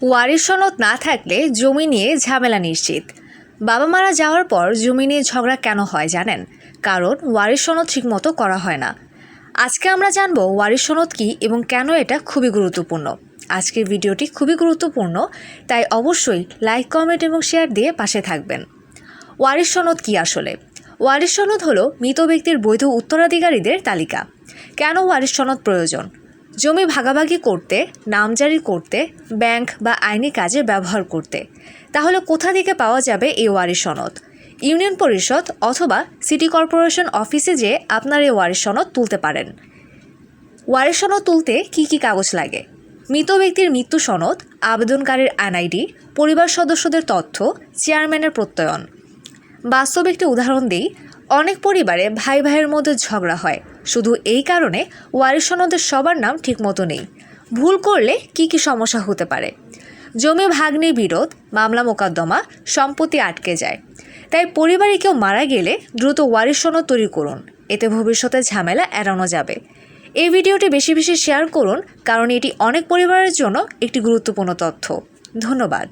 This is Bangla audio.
ওয়ারিশ সনদ না থাকলে জমি নিয়ে ঝামেলা নিশ্চিত। বাবা মারা যাওয়ার পর জমি নিয়ে ঝগড়া কেন হয় জানেন? কারণ ওয়ারিশ সনদ ঠিকমতো করা হয় না। আজকে আমরা জানবো ওয়ারিশ সনদ কী এবং কেন এটা খুবই গুরুত্বপূর্ণ। আজকের ভিডিওটি খুবই গুরুত্বপূর্ণ, তাই অবশ্যই লাইক, কমেন্ট এবং শেয়ার দিয়ে পাশে থাকবেন। ওয়ারিশ সনদ কী আসলে? ওয়ারিশ সনদ হলো মৃত ব্যক্তির বৈধ উত্তরাধিকারীদের তালিকা। কেন ওয়ারিশ সনদ প্রয়োজন? জমি ভাগাভাগি করতে, নামজারি করতে, ব্যাংক বা আইনি কাজে ব্যবহার করতে। তাহলে কোথা থেকে পাওয়া যাবে এই ওয়ারিশ সনদ? ইউনিয়ন পরিষদ অথবা সিটি কর্পোরেশন অফিসে যেয়ে আপনার এই ওয়ারিশ সনদ তুলতে পারেন। ওয়ারিশ সনদ তুলতে কী কী কাগজ লাগে? মৃত ব্যক্তির মৃত্যু সনদ, আবেদনকারীর এনআইডি, পরিবার সদস্যদের তথ্য, চেয়ারম্যানের প্রত্যয়ন। বাস্তব একটি উদাহরণ দিই। অনেক পরিবারে ভাই ভাইয়ের মধ্যে ঝগড়া হয়, শুধু এই কারণে ওয়ারিশ সনদের সবার নাম ঠিকমতো নেই। ভুল করলে কি কি সমস্যা হতে পারে? জমি ভাগ নিয়ে বিরোধ, মামলা মোকদ্দমা, সম্পত্তি আটকে যায়। তাই পরিবারে কেউ মারা গেলে দ্রুত ওয়ারিশ সনদ তৈরি করুন, এতে ভবিষ্যতে ঝামেলা এড়ানো যাবে। এই ভিডিওটি বেশি বেশি শেয়ার করুন, কারণ এটি অনেক পরিবারের জন্য একটি গুরুত্বপূর্ণ তথ্য। ধন্যবাদ।